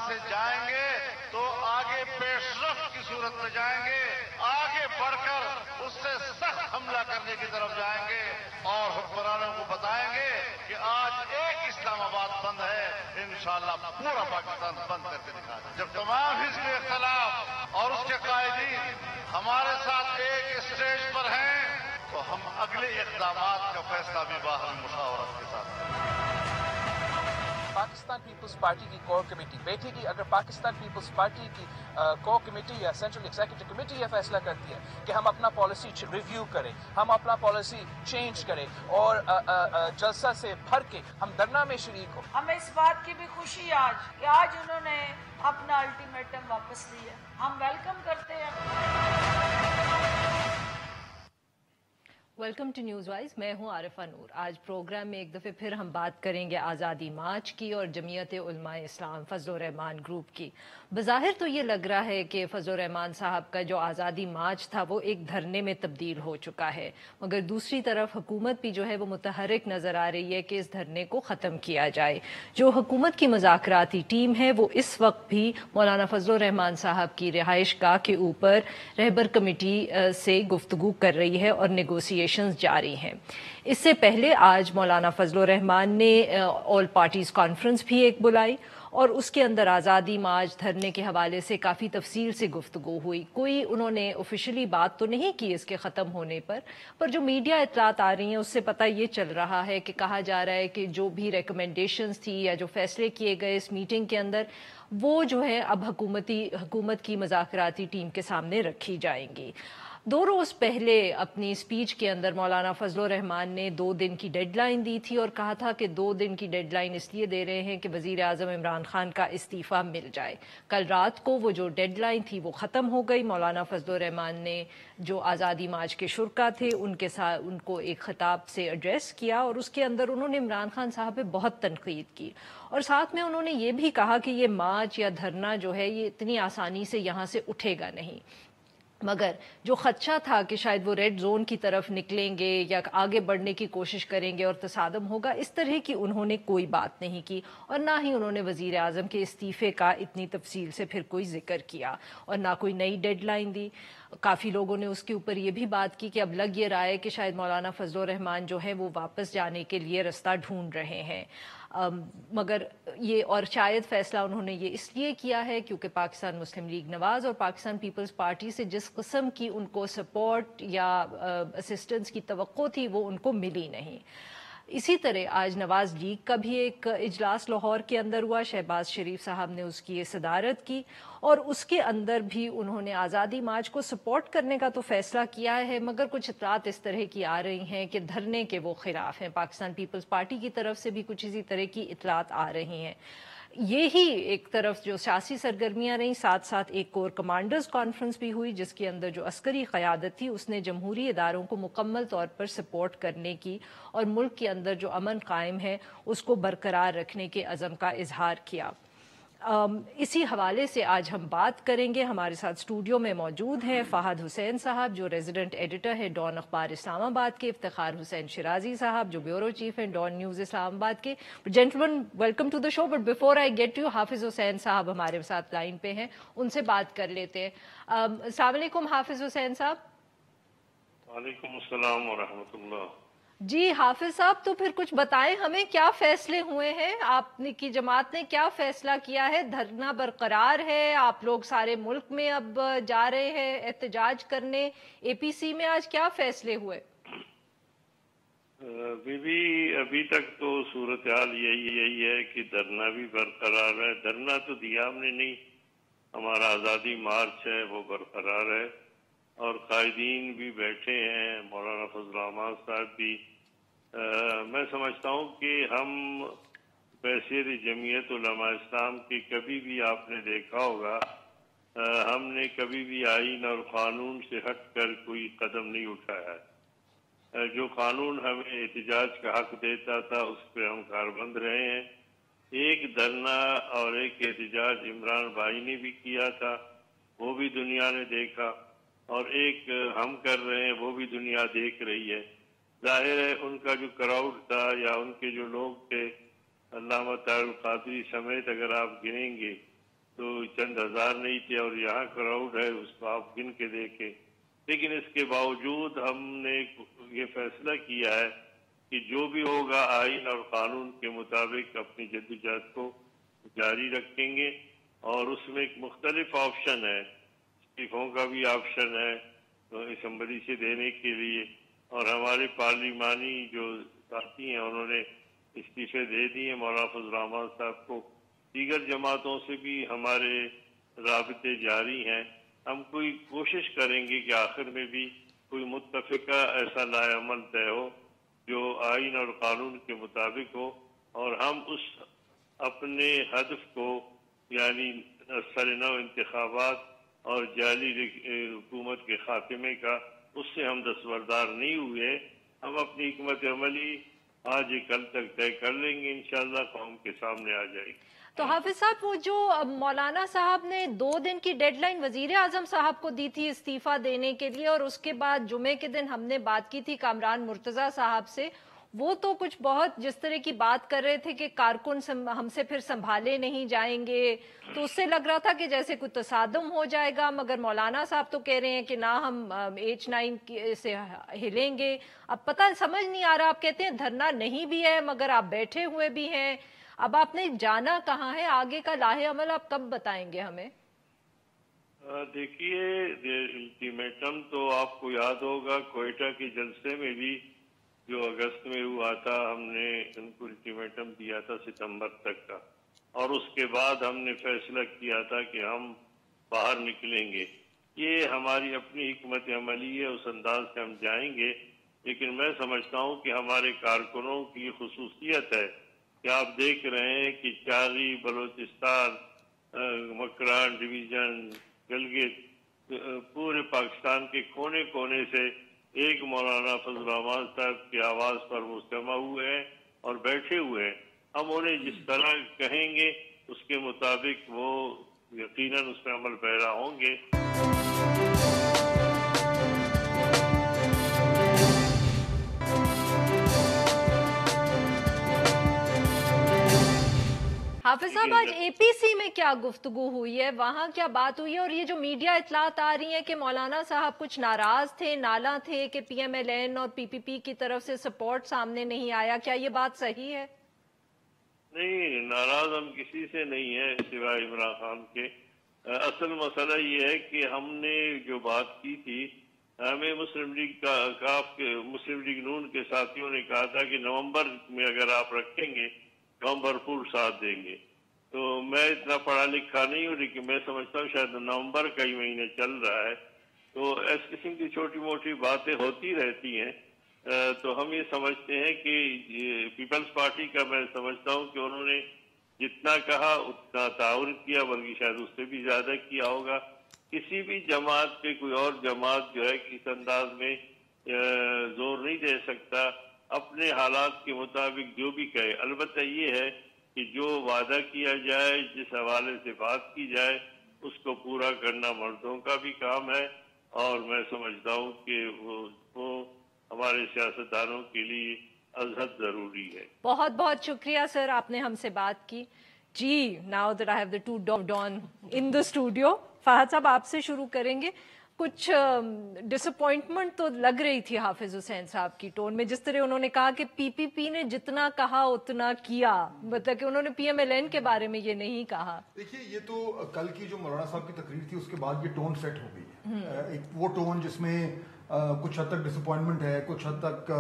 سے جائیں گے تو آگے پیش رفت کی صورت میں جائیں گے، آگے بڑھ کر اس سے سخت حملہ کرنے کی طرف جائیں گے اور حکمرانوں کو بتائیں گے کہ آج ایک اسلام آباد بند ہے، انشاءاللہ پورا پاکستان بند کر کے دکھا دیں۔ جب تمام حزب اختلاف اور اس کے قائدین ہمارے ساتھ ایک اسٹیج پر ہیں تو ہم اگلے اقدامات کا فیصلہ بھی باہمی مشاورت کے ساتھ کریں۔ پاکستان پیپلز پارٹی کی کور کمیٹی بیٹھے گی۔ اگر پاکستان پیپلز پارٹی کی کور کمیٹی یا سینٹرل ایگزیکٹو کمیٹی یہ فیصلہ کرتی ہے کہ ہم اپنا پالیسی ریویو کریں، ہم اپنا پالیسی چینج کریں اور جلسہ سے بھر کے ہم دھرنا میں شریک ہوں۔ ہمیں اس بات کی بھی خوشی آج کہ آج انہوں نے اپنا الٹیمیٹم واپس لیا، ہم ویلکم کرتے ہیں۔ ویلکم ٹو نیوز وائز، میں ہوں عارفہ نور۔ آج پروگرام میں ایک دفعہ پھر ہم بات کریں گے آزادی مارچ کی اور جمعیت علماء اسلام فضل الرحمان گروپ کی۔ بظاہر تو یہ لگ رہا ہے کہ فضل الرحمان صاحب کا جو آزادی مارچ تھا وہ ایک دھرنے میں تبدیل ہو چکا ہے، مگر دوسری طرف حکومت بھی جو ہے وہ متحرک نظر آ رہی ہے کہ اس دھرنے کو ختم کیا جائے۔ جو حکومت کی مذاکراتی ٹیم ہے وہ اس وقت بھی مولانا فضل الرحمان صاحب کی رہائش گاہ کے اوپر رہبر کمیٹی سے گفتگو کر رہی ہے اور نیگوسیشنز جاری ہیں۔ اس سے پہلے آج مولانا فضل الرحمان نے آل پارٹیز کانفرنس بھی ایک بلائی اور اس کے اندر آزادی مارچ دھرنے کے حوالے سے کافی تفصیل سے گفتگو ہوئی۔ کوئی انہوں نے آفیشلی بات تو نہیں کی اس کے ختم ہونے پر جو میڈیا اطلاعات آ رہی ہیں اس سے پتہ یہ چل رہا ہے کہ کہا جا رہا ہے کہ جو بھی ریکمنڈیشنز تھی یا جو فیصلے کیے گئے اس میٹنگ کے اندر وہ جو ہے اب حکومت کی مذاکراتی ٹیم کے سامنے رکھی جائیں گی۔ 2 روز پہلے اپنی اسپیچ کے اندر مولانا فضل الرحمان نے 2 دن کی ڈیڈ لائن دی تھی اور کہا تھا کہ 2 دن کی ڈیڈ لائن اس لیے دے رہے ہیں کہ وزیر اعظم عمران خان کا استعفیٰ مل جائے۔ کل رات کو وہ جو ڈیڈ لائن تھی وہ ختم ہو گئی۔ مولانا فضل الرحمان نے جو آزادی مارچ کے شرکا تھے ان کے ساتھ ان کو ایک خطاب سے ایڈریس کیا اور اس کے اندر انہوں نے عمران خان صاحب پہ بہت تنقید کی اور ساتھ میں انہوں نے یہ بھی کہا کہ یہ مارچ یا دھرنا جو ہے یہ اتنی آسانی سے یہاں سے اٹھے گا نہیں، مگر جو خدشہ تھا کہ شاید وہ ریڈ زون کی طرف نکلیں گے یا آگے بڑھنے کی کوشش کریں گے اور تصادم ہوگا، اس طرح کی انہوں نے کوئی بات نہیں کی اور نہ ہی انہوں نے وزیر اعظم کے استعفے کا اتنی تفصیل سے پھر کوئی ذکر کیا اور نہ کوئی نئی ڈیڈ لائن دی۔ کافی لوگوں نے اس کے اوپر یہ بھی بات کی کہ اب لگ یہ رہا ہے کہ شاید مولانا فضل الرحمان جو ہیں وہ واپس جانے کے لیے رستہ ڈھونڈ رہے ہیں، مگر یہ اور شاید فیصلہ انہوں نے یہ اس لیے کیا ہے کیونکہ پاکستان مسلم لیگ نواز اور پاکستان پیپلز پارٹی سے جس قسم کی ان کو سپورٹ یا اسسٹنس کی توقع تھی وہ ان کو ملی نہیں۔ اسی طرح آج نواز لیگ کا بھی ایک اجلاس لاہور کے اندر ہوا، شہباز شریف صاحب نے اس کی صدارت کی اور اس کے اندر بھی انہوں نے آزادی مارچ کو سپورٹ کرنے کا تو فیصلہ کیا ہے، مگر کچھ اطلاعات اس طرح کی آ رہی ہیں کہ دھرنے کے وہ خلاف ہیں۔ پاکستان پیپلز پارٹی کی طرف سے بھی کچھ اسی طرح کی اطلاعات آ رہی ہیں۔ یہی ایک طرف جو سیاسی سرگرمیاں رہیں، ساتھ ساتھ ایک کور کمانڈرز کانفرنس بھی ہوئی جس کے اندر جو عسکری قیادت تھی اس نے جمہوری اداروں کو مکمل طور پر سپورٹ کرنے کی اور ملک کے اندر جو امن قائم ہے اس کو برقرار رکھنے کے عزم کا اظہار کیا۔ اسی حوالے سے آج ہم بات کریں گے۔ ہمارے ساتھ اسٹوڈیو میں موجود ہیں فہد حسین صاحب جو ریزیڈنٹ ایڈیٹر ہے ڈان اخبار اسلام آباد کے، افتخار حسین شیرازی صاحب جو بیورو چیف ہیں ڈان نیوز اسلام آباد کے۔ Gentleman welcome to the show, but before I get to Hafiz Hussain صاحب ہمارے ساتھ لائن پہ ہیں، ان سے بات کر لیتے ہیں۔ السلام علیکم حافظ حسین صاحب۔ وعلیکم السلام ورحمۃ اللہ۔ جی حافظ صاحب، تو پھر کچھ بتائیں ہمیں کیا فیصلے ہوئے ہیں، آپ کی جماعت نے کیا فیصلہ کیا ہے؟ دھرنا برقرار ہے، آپ لوگ سارے ملک میں اب جا رہے ہیں احتجاج کرنے، اے پی سی میں آج کیا فیصلے ہوئے؟ ابھی تک تو صورتحال یہی ہے کہ دھرنا بھی برقرار ہے۔ دھرنا تو دیا ہم نے نہیں، ہمارا آزادی مارچ ہے وہ برقرار ہے اور قائدین بھی بیٹھے ہیں، مولانا فضل الرحمان صاحب بھی۔ میں سمجھتا ہوں کہ ہم بحیثیت جمعیت علماء اسلام کی کبھی بھی آپ نے دیکھا ہوگا ہم نے کبھی بھی آئین اور قانون سے ہٹ کر کوئی قدم نہیں اٹھایا ہے۔ جو قانون ہمیں احتجاج کا حق دیتا تھا اس پہ ہم کاربند رہے ہیں۔ ایک دھرنا اور ایک احتجاج عمران بھائی نے بھی کیا تھا، وہ بھی دنیا نے دیکھا، اور ایک ہم کر رہے ہیں وہ بھی دنیا دیکھ رہی ہے۔ ظاہر ہے ان کا جو کراؤڈ تھا یا ان کے جو لوگ تھے، علامہ طاہر القادری سمیت اگر آپ گنیں گے تو چند ہزار نہیں تھے، اور یہاں کراؤڈ ہے اس کو آپ گن کے دیکھیں. لیکن اس کے باوجود ہم نے یہ فیصلہ کیا ہے کہ جو بھی ہوگا آئین اور قانون کے مطابق اپنی جدوجہد کو جاری رکھیں گے. اور اس میں ایک مختلف آپشن ہے، استعفوں کا بھی آپشن ہے اسمبلی سے دینے کے لیے، اور ہمارے پارلیمانی جو ساتھی ہیں انہوں نے استعفے دے دیے مولانا فضل الرحمان صاحب کو. دیگر جماعتوں سے بھی ہمارے رابطے جاری ہیں. ہم کوئی کوشش کریں گے کہ آخر میں بھی کوئی متفقہ ایسا لائے عمل طے ہو جو آئین اور قانون کے مطابق ہو، اور ہم اس اپنے ہدف کو یعنی سرنو انتخابات اور جعلی حکومت کے خاتمے کا، اس سے ہم دستبردار نہیں ہوئے. ہم اپنی حکمت عملی آج کل تک طے کر لیں گے، انشاءاللہ قوم کے سامنے آ جائے گی. تو حافظ صاحب، وہ جو مولانا صاحب نے 2 دن کی ڈیڈ لائن وزیر اعظم صاحب کو دی تھی استعفیٰ دینے کے لیے، اور اس کے بعد جمعے کے دن ہم نے بات کی تھی کامران مرتضیٰ صاحب سے، وہ تو کچھ بہت جس طرح کی بات کر رہے تھے کہ کارکن ہم سے پھر سنبھالے نہیں جائیں گے، تو اس سے لگ رہا تھا کہ جیسے کوئی تصادم ہو جائے گا. مگر مولانا صاحب تو کہہ رہے ہیں کہ نہ ہم H9 سے ہلیں گے. اب پتہ سمجھ نہیں آ رہا، آپ کہتے ہیں دھرنا نہیں بھی ہے مگر آپ بیٹھے ہوئے بھی ہیں. اب آپ نے جانا کہاں ہے؟ آگے کا لاہے عمل آپ کب بتائیں گے ہمیں؟ دیکھیے، الٹیمیٹم تو آپ کو یاد ہوگا کوئٹہ کے جلسے میں بھی جو اگست میں ہوا تھا، ہم نے ان کو الٹیمیٹم دیا تھا ستمبر تک کا، اور اس کے بعد ہم نے فیصلہ کیا تھا کہ ہم باہر نکلیں گے. یہ ہماری اپنی حکمت عملی ہے، اس انداز سے ہم جائیں گے. لیکن میں سمجھتا ہوں کہ ہمارے کارکنوں کی خصوصیت ہے کہ آپ دیکھ رہے ہیں کہ چاغی، بلوچستان، مکران ڈویژن، گلگت، پورے پاکستان کے کونے کونے سے ایک مولانا فضل الرحمان صاحب کی آواز پر مجتمع ہوئے ہیں اور بیٹھے ہوئے ہیں. ہم انہیں جس طرح کہیں گے اس کے مطابق وہ یقیناً اس میں عمل پیرا ہوں گے. حافظ صاحب، آج اے پی سی میں کیا گفتگو ہوئی ہے؟ وہاں کیا بات ہوئی ہے؟ اور یہ جو میڈیا اطلاعات آ رہی ہیں کہ مولانا صاحب کچھ ناراض تھے، نالاں تھے کہ پی ایم ایل این اور پی پی پی کی طرف سے سپورٹ سامنے نہیں آیا، کیا یہ بات صحیح ہے؟ نہیں، ناراض ہم کسی سے نہیں ہیں سوائے عمران خان کے. اصل مسئلہ یہ ہے کہ ہم نے جو بات کی تھی، ہمیں مسلم لیگ نون کے ساتھیوں نے کہا تھا کہ نومبر میں اگر آپ رکھیں گے تو ہم بھرپور ساتھ دیں گے. تو میں اتنا پڑھا لکھا نہیں ہوں، لیکن میں سمجھتا ہوں شاید نومبر کا ہی مہینے چل رہا ہے. تو اس قسم کی چھوٹی موٹی باتیں ہوتی رہتی ہیں. تو ہم یہ سمجھتے ہیں کہ پیپلز پارٹی کا میں سمجھتا ہوں کہ انہوں نے جتنا کہا اتنا تعاون کیا، بلکہ شاید اس سے بھی زیادہ کیا ہوگا. کسی بھی جماعت پہ کوئی اور جماعت جو ہے اس انداز میں زور نہیں دے سکتا. اپنے حالات کے مطابق جو بھی کہے. البتہ یہ ہے کہ جو وعدہ کیا جائے، جس حوالے سے بات کی جائے، اس کو پورا کرنا مردوں کا بھی کام ہے، اور میں سمجھتا ہوں کہ وہ ہمارے سیاستدانوں کے لیے ازحد ضروری ہے. بہت بہت شکریہ سر، آپ نے ہم سے بات کی. جی، now that I have the two Dawn in the studio. Fahad sahab, آپ سے شروع کریں گے. کچھ ڈس اپوائنٹمنٹ تو لگ رہی تھی حافظ حسین صاحب کی ٹون میں، جس طرح انہوں نے کہا کہ پی پی پی نے جتنا کہا اتنا کیا، مطلب کہ انہوں نے پی ایم ایل این کے بارے میں یہ نہیں کہا. دیکھیے، یہ تو کل کی جو مولانا صاحب کی تقریر تھی اس کے بعد یہ ٹون سیٹ ہو گئی ہے. ایک وہ ٹون جس میں کچھ حد تک ڈس اپوائنٹمنٹ ہے، کچھ حد تک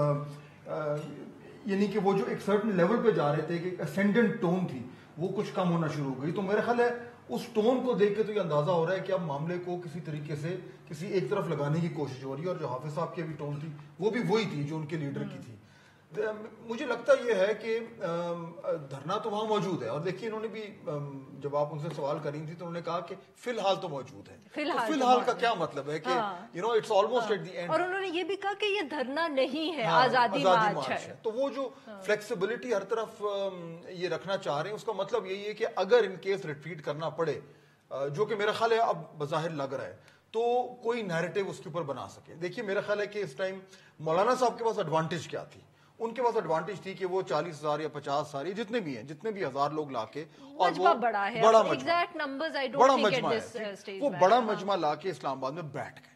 یعنی کہ وہ جو ایک سرٹن لیول پہ جا رہے تھے کہ اسینڈنٹ ٹون تھی، وہ کچھ کم ہونا شروع ہو گئی. تو میرا خیال ہے اس ٹون کو دیکھ کے تو یہ اندازہ ہو رہا ہے کہ اب معاملے کو کسی طریقے سے کسی ایک طرف لگانے کی کوشش ہو رہی ہے. اور جو حافظ صاحب کی ابھی ٹون تھی وہ بھی وہی تھی جو ان کے لیڈر کی تھی. مجھے لگتا یہ ہے کہ دھرنا تو وہاں موجود ہے. اور دیکھیے، انہوں نے بھی جب آپ ان سے سوال کر رہی تھی تو انہوں نے کہا کہ فی الحال تو موجود ہے. فی الحال کا کیا مطلب ہے کہ it's almost at the end. اور انہوں نے یہ بھی کہا کہ یہ دھرنا نہیں ہے، آزادی مارچ ہے. تو وہ جو فلیکسیبلٹی ہر طرف یہ رکھنا چاہ رہے ہیں، اس کا مطلب یہی ہے کہ اگر ان کیس ریٹریٹ کرنا پڑے، جو کہ میرا خیال ہے اب بظاہر لگ رہا ہے، تو کوئی نیریٹو اس کے اوپر بنا سکے. دیکھیے، میرا خیال ہے کہ اس ٹائم مولانا صاحب کے پاس ایڈوانٹیج کیا تھی؟ ان کے پاس ایڈوانٹیج تھی کہ وہ 40,000 یا 50,000 جتنے بھی ہیں، جتنے بھی 1000 لوگ لا کے، اور وہ بڑا ہے، بڑا مجمع ہے، وہ بڑا مجمع لا کے اسلام آباد میں بیٹھ گئے۔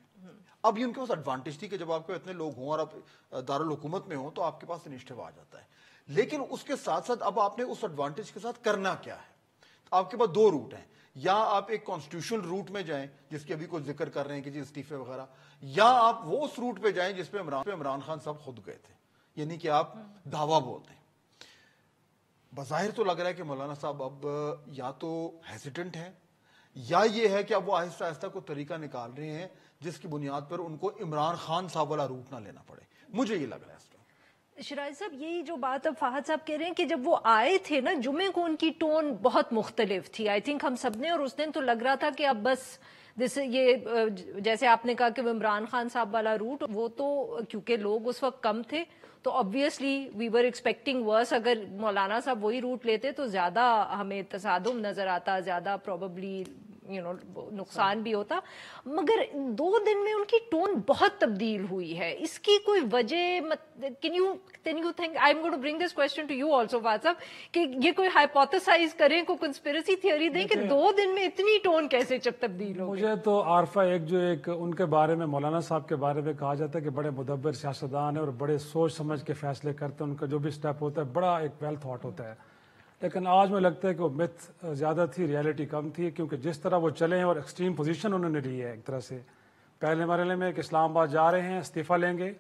اب یہ ان کے پاس ایڈوانٹیج تھی کہ جب آپ کے اتنے لوگ ہوں اور آپ دارالحکومت میں ہوں تو آپ کے پاس انیشیٹو آ جاتا ہے، لیکن اس کے ساتھ ساتھ اب آپ نے اس ایڈوانٹیج کے ساتھ کرنا کیا ہے؟ آپ کے پاس دو روٹ ہیں، یا آپ ایک کانسٹیٹیوشنل روٹ میں جائیں جس کے ابھی کوئی ذکر کر رہے ہیں کہ جی استعفے وغیرہ، یا آپ وہ اس روٹ پہ جائیں جس پہ عمران خان صاحب خود گئے تھے، یعنی کہ آپ دعویٰ بولتے ہیں۔ بظاہر تو لگ رہا ہے کہ مولانا صاحب اب یا تو ہیزیٹنٹ ہیں، یا یہ ہے کہ اب وہ آہستہ آہستہ کوئی طریقہ نکال رہے ہیں جس کی بنیاد پر ان کو عمران خان صاحب والا روٹ نہ لینا پڑے، مجھے یہ لگ رہا ہے اس وقت۔ شیراز صاحب، یہی جو بات اب فہد صاحب کہہ رہے ہیں کہ جب وہ آئے تھے نا جمعے کو، ان کی ٹون بہت مختلف تھی، آئی تھنک ہم سب نے، اور اس دن تو لگ رہا تھا کہ اب بس یہ جیسے آپ نے کہا کہ وہ عمران خان صاحب والا روٹ، وہ تو کیونکہ لوگ اس وقت کم تھے تو obviously we were expecting worse۔ اگر مولانا صاحب وہی روٹ لیتے تو زیادہ ہمیں تصادم نظر آتا، زیادہ probably نقصان بھی ہوتا، مگر 2 دن میں ان کی ٹون بہت تبدیل ہوئی ہے، اس کی کوئی وجہ can you think I'm going to bring this question to you also Fahad صاحب، کہ یہ کوئی ہائپوتھسائز کریں، کوئی کنسپیریسی تھیوری دیں کہ 2 دن میں اتنی ٹون کیسے تبدیل ہو؟ مجھے تو عارفہ ایک ان کے بارے میں، مولانا صاحب کے بارے میں کہا جاتا ہے کہ بڑے مدبر سیاستدان ہیں اور بڑے سوچ سمجھ کے فیصلے کرتے ہیں، ان کا جو بھی سٹیپ ہوتا ہے بڑا ایک ویل تھاٹ ہوتا ہے، لیکن آج مجھے لگتا ہے کہ وہ متھ زیادہ تھی، ریالٹی کم تھی، کیونکہ جس طرح وہ چلے ہیں اور ایکسٹریم پوزیشن انہوں نے لی ہے ایک طرح سے پہلے مرحلے میں کہ اسلام آباد جا رہے ہیں، استعفیٰ لیں گے،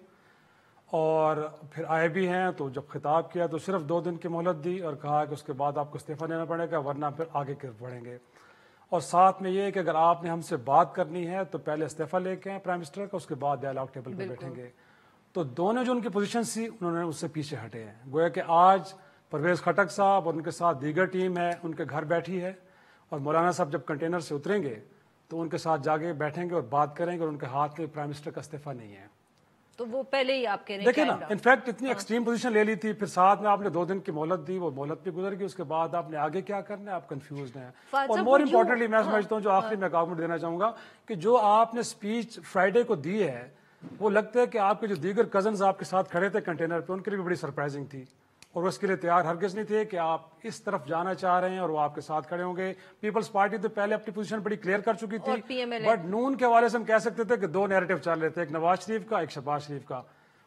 اور پھر آئے بھی ہیں تو جب خطاب کیا تو صرف 2 دن کی مہلت دی اور کہا کہ اس کے بعد آپ کو استعفیٰ دینا پڑے گا ورنہ پھر آگے بڑھیں گے، اور ساتھ میں یہ کہ اگر آپ نے ہم سے بات کرنی ہے تو پہلے استعفیٰ لے کے آئیں پرائم منسٹر کا، اس کے بعد ڈائلاگ ٹیبل پہ بیٹھیں گے۔ تو دونوں جو ان کی پوزیشن تھی انہوں نے اس سے پیچھے ہٹے ہیں، گویا کہ آج پرویز خٹک صاحب اور ان کے ساتھ دیگر ٹیم ہے ان کے گھر بیٹھی ہے، اور مولانا صاحب جب کنٹینر سے اتریں گے تو ان کے ساتھ جاگے بیٹھیں گے اور بات کریں گے، اور ان کے ہاتھ میں پرائم منسٹر کا استعفیٰ نہیں ہے۔ تو وہ پہلے ہی آپ کہہ رہے ہیں دیکھیں نا، انفیکٹ اتنی ایکسٹریم پوزیشن لے لی تھی، پھر ساتھ میں آپ نے 2 دن کی مہلت دی، وہ مہلت بھی گزر گئی، اس کے بعد آپ نے آگے کیا کرنا ہے، آپ کنفیوزڈ ہیں۔ اور مور امپورٹنٹلی میں سمجھتا ہوں جو آخری میں کامنٹ دینا چاہوں گا کہ جو آپ نے اسپیچ فرائیڈے کو دی ہے وہ لگتا ہے کہ آپ کے جو دیگر کزنز آپ کے ساتھ کھڑے تھے کنٹینر پہ ان کے لیے بھی بڑی سرپرائزنگ تھی، اور وہ اس کے لیے تیار ہرگز نہیں تھے کہ آپ اس طرف جانا چاہ رہے ہیں اور وہ آپ کے ساتھ کھڑے ہوں گے۔ پیپلز پارٹی تو پہلے اپنی پوزیشن بڑی کلیئر کر چکی تھی، بٹ نون کے حوالے سے ہم کہہ سکتے تھے کہ 2 نیریٹو چل رہے تھے، ایک نواز شریف کا، ایک شہباز شریف کا،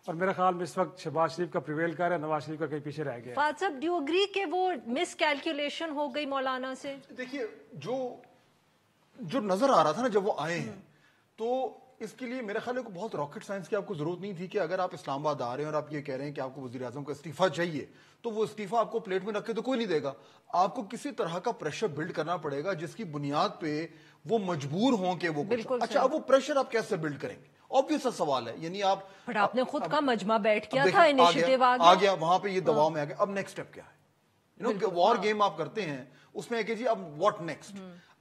اور میرے خیال میں اس وقت شہباز شریف کا پریویل کر رہا ہے، نواز شریف کا کہیں پیچھے رہ گیا۔ فہد صاحب، ڈو یو اگری کہ وہ مس کیلکولیشن ہو گئی مولانا سے؟ دیکھیے جو نظر آ رہا تھا نا جب وہ آئے ہیں، تو اس کے لیے میرے خیال ہے کہ بہت راکٹ سائنس کی آپ کو ضرورت نہیں تھی کہ اگر آپ اسلام آباد آ رہے ہیں اور آپ یہ کہہ رہے ہیں کہ آپ کو وزیر اعظم کا استعفیٰ چاہیے تو وہ استعفیٰ آپ کو پلیٹ میں رکھے تو کوئی نہیں دے گا، آپ کو کسی طرح کا پریشر بلڈ کرنا پڑے گا جس کی بنیاد پہ وہ مجبور ہوں کہ وہ کچھ۔ اچھا، اب وہ پریشر آپ کیسے بلڈ کریں گے؟ obvious سوال ہے، یعنی آپ نے خود کا مجمع بیٹھ کیا تھا، انیشیٹیو آ گیا وہاں پہ، یہ دباؤ میں آ گیا، اب نیکسٹ اسٹیپ کیا ہے؟ وار گیم آپ کرتے ہیں اس میں کہ جی اب واٹ نیکسٹ،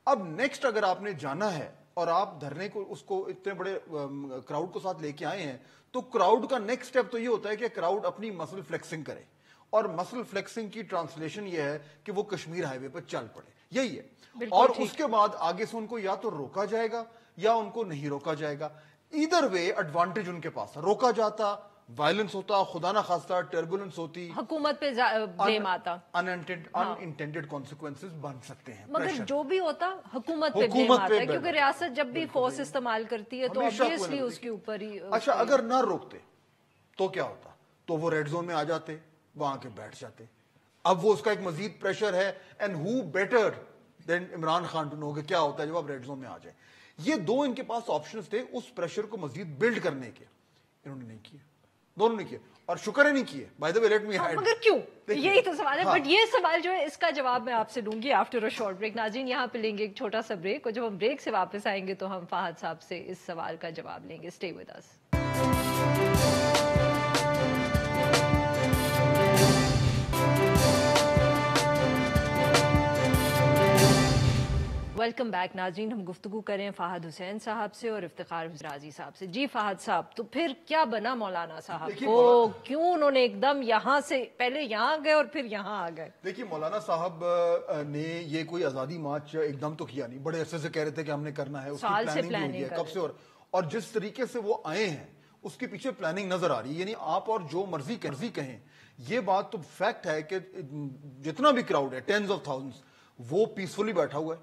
اب نیکسٹ اگر آپ نے جانا ہے اور آپ دھرنے کو اس کو اتنے بڑے کراؤڈ کو ساتھ لے کے آئے ہیں تو کراؤڈ کا نیکسٹ اسٹیپ تو یہ ہوتا ہے کہ کراؤڈ اپنی مسل فلیکسنگ کرے، اور مسل فلیکسنگ کی ٹرانسلیشن یہ ہے کہ وہ کشمیر ہائی وے پر چل پڑے، یہی ہے، اور اس کے بعد آگے سے ان کو یا تو روکا جائے گا یا ان کو نہیں روکا جائے گا، ایدر وے ایڈوانٹیج ان کے پاس، روکا جاتا وائلنس ہوتا، خدا نہ خواستہ ٹربولنس ہوتی، حکومت پہ بلیم آتا، انٹینڈڈ کانسیکوینسز بن سکتے ہیں، مگر جو بھی ہوتا حکومت پہ بلیم آتا ہے، کیونکہ ریاست جب بھی فورس استعمال کرتی ہے تو obviously اس کے اوپر ہی۔ اچھا، اگر نہ روکتے تو کیا ہوتا؟ تو وہ ریڈ زون میں آ جاتے، وہاں کے بیٹھ جاتے، اب وہ اس کا ایک مزید پریشر ہے، and who better than Imran Khan to know کہ کیا ہوتا ہے جب آپ ریڈ زون میں آ جائیں۔ یہ 2 ان کے پاس آپشنز تھے اس پریشر کو مزید بلڈ کرنے کے، انہوں نے نہیں کیے، دونوں نے کیے، اور شکر ہے نہیں کیے، by the way let me hide. مگر کیوں؟ یہی تو سوال ہے، بٹ یہ سوال جو ہے اس کا جواب میں آپ سے دوں گی آفٹر اے شارٹ بریک۔ ناظرین، یہاں پہ لیں گے ایک چھوٹا سا بریک، اور جب ہم بریک سے واپس آئیں گے تو ہم فہد صاحب سے اس سوال کا جواب لیں گے۔ Stay with us. Welcome back ناظرین، ہم گفتگو کریں فہد حسین صاحب سے اور افتخار رازی صاحب سے۔ جی فہد صاحب، تو پھر کیا بنا مولانا صاحب کو؟ کیوں انہوں نے ایک دم یہاں سے پہلے یہاں گئے اور پھر یہاں آ گئے؟ دیکھیے، مولانا صاحب نے یہ کوئی آزادی مارچ ایک دم تو کیا نہیں، بڑے عرصے سے کہہ رہے تھے کہ ہم نے کرنا ہے، اس کی پلاننگ بھی ہوئی ہے کب سے، اور جس طریقے سے وہ آئے ہیں اس کے پیچھے پلاننگ نظر آ رہی ہے. یعنی آپ اور جو مرضی کہیں, یہ بات تو فیکٹ ہے کہ جتنا بھی کراؤڈ ہے ٹینز آف تھاؤزنڈز, وہ پیسفلی بیٹھا ہوا ہے.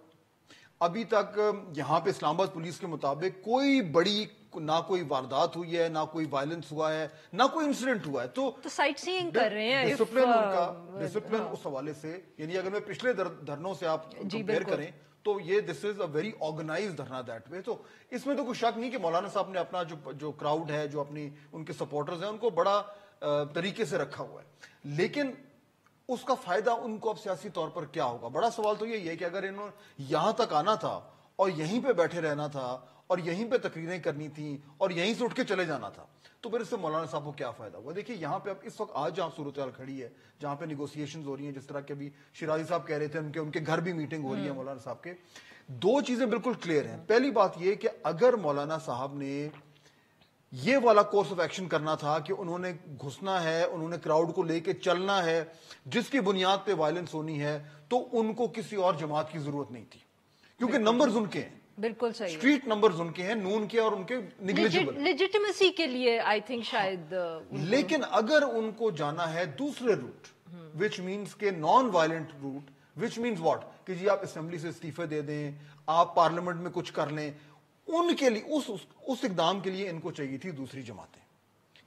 ابھی تک یہاں پہ اسلام آباد پولیس کے مطابق کوئی بڑی نہ کوئی واردات ہوئی ہے, نہ کوئی وائلنس ہوا ہے, نہ کوئی انسیڈنٹ ہوا ہے. تو سائٹ سینگ کر رہے ہیں ڈسپلن ان کا, ڈسپلن اس حوالے سے, یعنی اگر میں پچھلے دھرنوں سے آپ کمپیئر کریں تو یہ this is a very organised dharna that way. تو اس میں تو کوئی شک نہیں کہ مولانا صاحب نے اپنا جو کراؤڈ ہے, جو اپنی ان کے سپورٹرز ہیں, ان کو بڑا طریقے سے رکھا ہوا ہے. لیکن اس کا فائدہ ان کو اب سیاسی طور پر کیا ہوگا؟ بڑا سوال تو یہی ہے کہ اگر انہوں نے یہاں تک آنا تھا اور یہیں پہ بیٹھے رہنا تھا اور یہیں پہ تقریریں کرنی تھیں اور یہیں سے اٹھ کے چلے جانا تھا, تو پھر اس سے مولانا صاحب کو کیا فائدہ ہوا؟ دیکھیے یہاں پہ اب اس وقت آج جہاں صورتحال کھڑی ہے, جہاں پہ نیگوسیشنز ہو رہی ہیں, جس طرح کے بھی شیرازی صاحب کہہ رہے تھے, ان کے گھر بھی میٹنگ ہو رہی ہے مولانا صاحب کے, دو چیزیں بالکل کلیئر ہیں. پہلی بات یہ کہ اگر مولانا صاحب نے یہ والا کورس آف ایکشن کرنا تھا کہ انہوں نے گھسنا ہے, انہوں نے کراؤڈ کو لے کے چلنا ہے جس کی بنیاد پہ وائلنس ہونی ہے, تو ان کو کسی اور جماعت کی ضرورت نہیں تھی, کیونکہ نمبرز ان کے ہیں. بالکل صحیح, اسٹریٹ نمبرز ان کے ہیں, نون کے اور ان کے نیگلیجبل لیجیٹیمیسی کے لیے آئی تھنک شاید. لیکن اگر ان کو جانا ہے دوسرے روٹ, وچ مینس کہ non violent route, which means what, کہ جی آپ اسمبلی سے استعفے دے دیں, آپ پارلیمنٹ میں کچھ کر لیں, ان کے لیے اس اقدام کے لیے ان کو چاہیے تھی دوسری جماعتیں,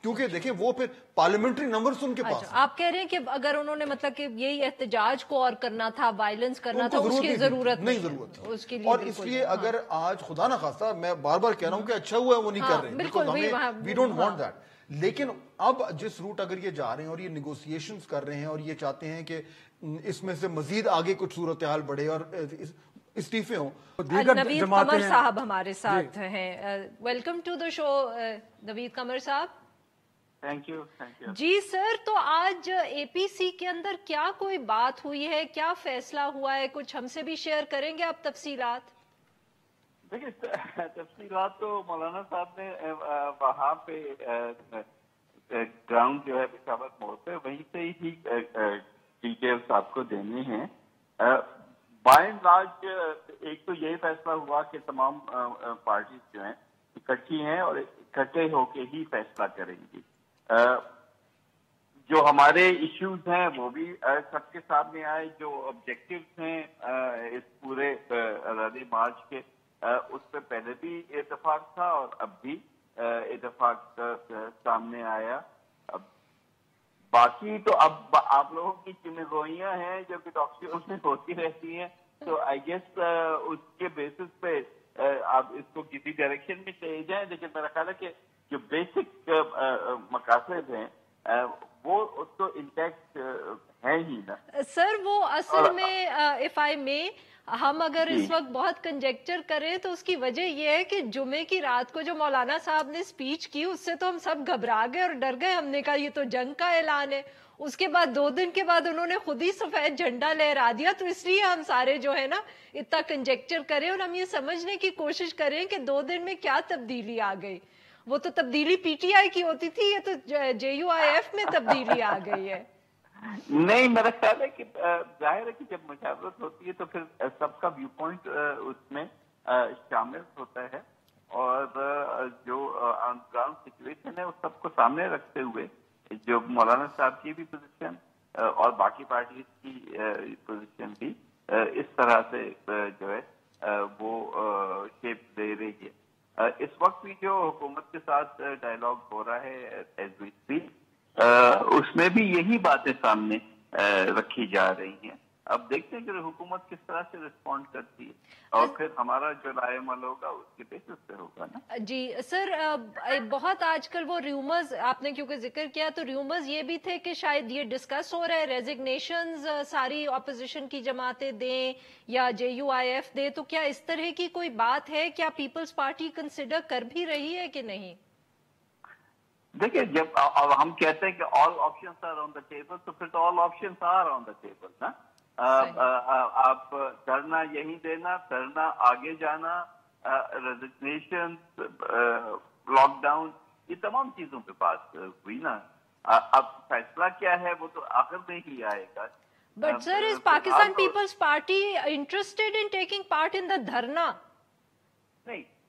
کیونکہ دیکھیں وہ پھر پارلیمنٹری نمبرز ان کے پاس. آپ کہہ رہے ہیں کہ اگر انہوں نے مطلب کہ یہی احتجاج کو اور کرنا تھا, وائلنس کرنا تھا, اس کی ضرورت نہیں اس کے لیے. اور اس لیے اگر آج خدا نہ خواستہ, میں بار بار کہہ رہا ہوں کہ اچھا ہوا ہے وہ نہیں کر رہے, بالکل وی ڈونٹ وانٹ دیٹ, لیکن اب جس روٹ اگر یہ جا رہے ہیں اور یہ نیگوسیشنز کر رہے ہیں اور یہ چاہتے ہیں کہ اس میں سے مزید آگے کچھ صورتحال بڑھے اور استعفے ہوں. نوید قمر صاحب ہمارے ساتھ ہیں, ویلکم ٹو دا شو نوید قمر صاحب. Thank you. جی سر, تو آج اے پی سی کے اندر کیا کوئی بات ہوئی ہے, کیا فیصلہ ہوا ہے, کچھ ہم سے بھی شیئر کریں گے آپ تفصیلات؟ دیکھیں تفصیلات تو مولانا صاحب نے وہاں پہ گراؤنڈ جو ہے پشاور موڑ پہ, وہیں سے ہی ڈیٹیلس آپ کو دینے ہیں. بائی اینڈ لارج ایک تو یہی فیصلہ ہوا کہ تمام پارٹیز جو ہیں اکٹھی ہیں اور اکٹھے ہو کے ہی فیصلہ کریں گی. جو ہمارے ایشوز ہیں وہ بھی سب کے سامنے آئے, جو آبجیکٹیوز ہیں اس پورے آزادی مارچ کے, اس پہ پہلے بھی اتفاق تھا اور اب بھی اتفاق سامنے آیا. باقی تو اب آپ لوگوں کی ذمہ گوئیاں ہیں جو کہ ڈاکٹروں میں ہوتی رہتی ہیں, تو آئی گیس اس کے بیسس پہ آپ اس کو کسی ڈائریکشن میں چلے جائیں. لیکن میرا خیال ہے کہ جو بیسک مقاصد ہیں وہ تو انٹیکٹ ہے ہی نا سر. وہ اصل میں اف آئی میں ہم اگر اس وقت بہت کنجیکچر کریں تو اس کی وجہ یہ ہے کہ جمعے کی رات کو جو مولانا صاحب نے سپیچ کی, اس سے تو ہم سب گھبرا گئے اور ڈر گئے. ہم نے کہا یہ تو جنگ کا اعلان ہے. اس کے بعد 2 دن کے بعد انہوں نے خود ہی سفید جھنڈا لہرا دیا, تو اس لیے ہم سارے جو ہے نا اتنا کنجیکچر کریں اور ہم یہ سمجھنے کی کوشش کریں کہ 2 دن میں کیا تبدیلی آ گئی. وہ تو تبدیلی پی ٹی آئی کی ہوتی تھی, یہ تو جے یو آئی ایف میں تبدیلی آ گئی ہے. نہیں, میرا خیال ہے کہ ظاہر ہے کہ جب مشاورت ہوتی ہے تو پھر سب کا ویو پوائنٹ اس میں شامل ہوتا ہے, اور جو آن گراؤنڈ سچویشن ہے اس سب کو سامنے رکھتے ہوئے جو مولانا صاحب کی بھی پوزیشن اور باقی پارٹیز کی پوزیشن بھی اس طرح سے جو ہے وہ شیپ دے رہی ہے. اس وقت بھی جو حکومت کے ساتھ ڈائلاگ ہو رہا ہے ایز وی اسپیک, اس میں بھی یہی باتیں سامنے رکھی جا رہی ہیں. اب دیکھتے ہیں کہ حکومت کس طرح سے رسپونڈ کرتی ہے اور پھر ہمارا جو رائے عمل ہوگا اس کے بیسس پہ ہوگا نا. جی سر, بہت آج کل وہ ریومرز آپ نے کیونکہ ذکر کیا, تو ریومرز یہ بھی تھے کہ شاید یہ ڈسکس ہو رہا ہے ریزگنیشنز ساری اپوزیشن کی جماعتیں دیں یا جے یو آئی ایف دے, تو کیا اس طرح کی کوئی بات ہے, کیا پیپلز پارٹی کنسیڈر کر بھی رہی ہے کہ نہیں؟ دیکھیں, جب ہم کہتے ہیں کہ all options are on the table, تو پھر تو all options are on the table نا. آپ کرنا یہی دینا, کرنا آگے جانا, ریزگنیشن, لاک ڈاؤن, یہ تمام چیزوں پہ بات ہوئی نا. اب فیصلہ کیا ہے وہ تو آخر میں ہی آئے گا. But sir, is Pakistan Peoples Party interested in taking part in the dharna? نہیں,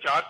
4